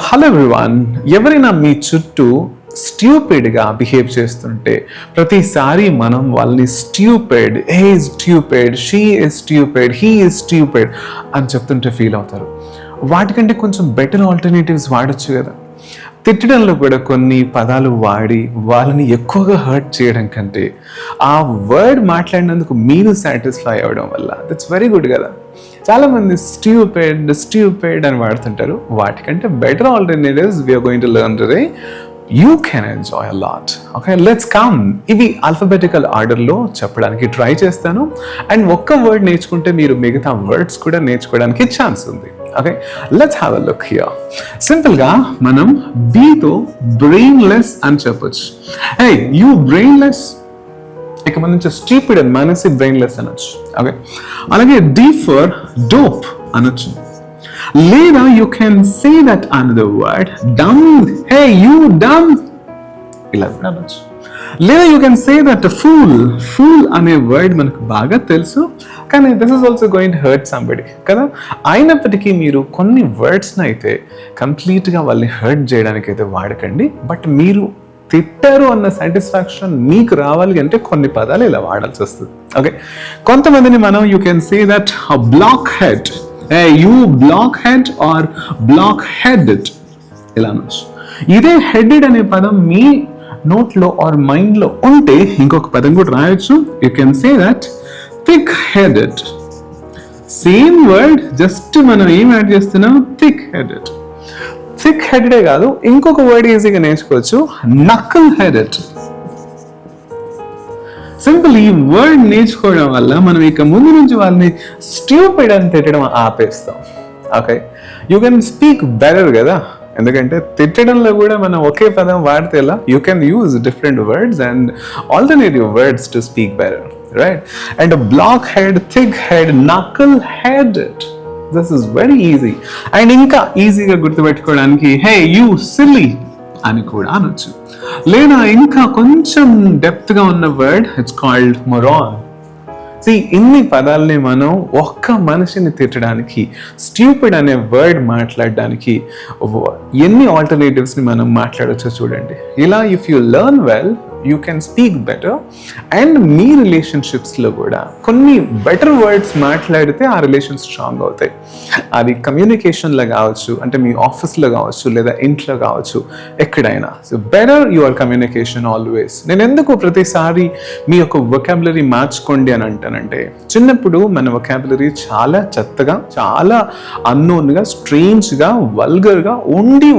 Hello everyone, ఎవరైనా మీ చుట్టూ స్ట్యూపిడ్గా behave చేస్తుంటే ప్రతిసారి మనం వాళ్ళని stupid, he is stupid, she is stupid, he is stupid అని చెప్తుంటే ఫీల్ అవుతారు. వాటికంటే కొంచెం బెటర్ ఆల్టర్నేటివ్స్ వాడచ్చు కదా. తిట్టడంలో కూడా కొన్ని పదాలు వాడి వాళ్ళని ఎక్కువగా హర్ట్ చేయడం కంటే ఆ వర్డ్ మాట్లాడినందుకు మీరు సాటిస్ఫై అవ్వడం వల్ల దట్స్ వెరీ గుడ్ కదా. చాలామంది స్ట్యూపిడ్ అని వాడుతుంటారు. వాటికంటే better alternatives we're going to learn today. You can enjoy a lot. Okay, let's come. ఇవి ఆల్ఫాబెటికల్ ఆర్డర్లో చెప్పడానికి ట్రై చేస్తాను. అండ్ ఒక్క వర్డ్ నేర్చుకుంటే మీరు మిగతా వర్డ్స్ కూడా నేర్చుకోవడానికి ఛాన్స్ ఉంది. Okay, let's have a look here. సింపుల్గా మనం బీతో బ్రెయిన్లెస్ అని చెప్పొచ్చు. హే యూ బ్రెయిన్లెస్, ఇక మన నుంచి స్టూపిడ్ అని మానేసి బ్రెయిన్లెస్ అనొచ్చు. ఓకే, అలాగే డి ఫర్ డోప్ అనొచ్చు. లేదా you can say that another word dumb, hey you dumb, ఇలా కూడా అనొచ్చు. లేదా you can say that fool అనే వర్డ్ మనకు బాగా తెలుసు, కానీ this is also going to hurt somebody కదా. అయినప్పటికీ మీరు కొన్ని వర్డ్స్ని అయితే కంప్లీట్గా వాళ్ళని హర్ట్ చేయడానికి అయితే వాడకండి. బట్ మీరు తిట్టారు అన్న సాటిస్ఫాక్షన్ మీకు రావాలి అంటే కొన్ని పదాలు ఇలా వాడాల్సి వస్తుంది. ఓకే, కొంతమందిని మనం you can say that black head, you black head or black headed ఇలా అనొచ్చు. ఇదే హెడెడ్ అనే పదం మీ నోట్లో ఆర్ మైండ్లో ఉంటే ఇంకొక పదం కూడా రాయొచ్చు. You can say that thick headed. Same word, just మనం ఏం యాడ్ చేస్తున్నాం, థిక్ హెడెడ్. థిక్ హెడెడే కాదు, ఇంకొక వర్డ్ ఈజీగా నేర్చుకోవచ్చు, నక్కల్ హెడెడ్. సింపుల్ ఈ వర్డ్ నేర్చుకోవడం వల్ల మనం ఇక ముందు నుంచి వాళ్ళని స్ట్యూపిడ్ అని తిట్టడం ఆపేస్తాం. Okay, you can speak better కదా. ఎందుకంటే తిట్టడంలో కూడా మనం ఒకే పదం వాడితే ఎలా, you can use different words and alternative words to speak better, right? And block head, thick head, knuckle headed, this is very easy. అండ్ ఇంకా ఈజీగా గుర్తుపెట్టుకోవడానికి హే యూ సిల్లీ అని కూడా అనొచ్చు. లేదా ఇంకా కొంచెం డెప్త్గా ఉన్న వర్డ్, ఇట్స్ కాల్డ్ మొరాన్. ఇన్ని పదాలని మనం ఒక్క మనిషిని తిట్టడానికి, స్ట్యూపిడ్ అనే వర్డ్ మాట్లాడడానికి ఎన్ని ఆల్టర్నేటివ్స్ని మనం మాట్లాడొచ్చో చూడండి. ఇలా if you learn well you can speak better. And మీ రిలేషన్షిప్స్లో కూడా కొన్ని బెటర్ వర్డ్స్ మాట్లాడితే ఆ రిలేషన్స్ స్ట్రాంగ్ అవుతాయి. అది కమ్యూనికేషన్లో కావచ్చు, అంటే మీ ఆఫీస్లో కావచ్చు, లేదా ఇంట్లో కావచ్చు, ఎక్కడైనా. So better your communication always. నేను ఎందుకు ప్రతిసారి మీ యొక్క వొకాబులరీ మార్చుకోండి అని అంటానంటే, చిన్నప్పుడు మన వొకాబులరీ చాలా చెత్తగా, చాలా అన్నోన్గా, స్ట్రేంజ్గా, వల్గర్గా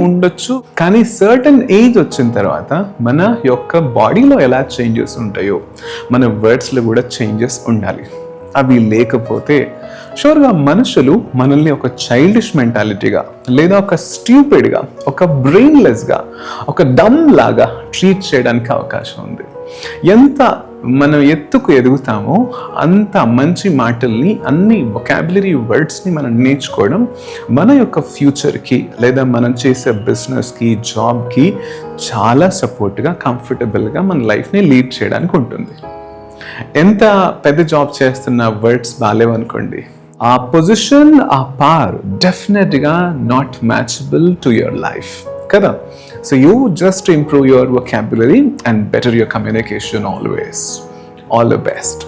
ఉండొచ్చు. కానీ సర్టన్ ఏజ్ వచ్చిన తర్వాత మన యొక్క బాడీలో ఎలా చేంజెస్ ఉంటాయో మన వర్డ్స్లో కూడా చేంజెస్ ఉండాలి. అవి లేకపోతే షూర్గా మనుషులు మనల్ని ఒక చైల్డిష్ మెంటాలిటీగా, లేదా ఒక స్ట్యూపిడ్గా, ఒక బ్రెయిన్లెస్గా, ఒక డమ్ లాగా ట్రీట్ చేయడానికి అవకాశం ఉంది. ఎంత మనం ఎత్తుకు ఎదుగుతామో అంత మంచి మాటల్ని, అన్ని వొకాబులరీ వర్డ్స్ని మనం నేర్చుకోవడం మన యొక్క ఫ్యూచర్కి, లేదా మనం చేసే బిజినెస్కి, జాబ్కి చాలా సపోర్ట్గా, కంఫర్టబుల్గా మన లైఫ్ని లీడ్ చేయడానికి ఉంటుంది. ఎంత పెద్ద జాబ్ చేస్తున్న వర్డ్స్ బాగాలేవనుకోండి, ఆ పొజిషన్, ఆ పవర్ డెఫినెట్గా not matchable to your life కదా. So you just improve your vocabulary and better your communication always. All the best.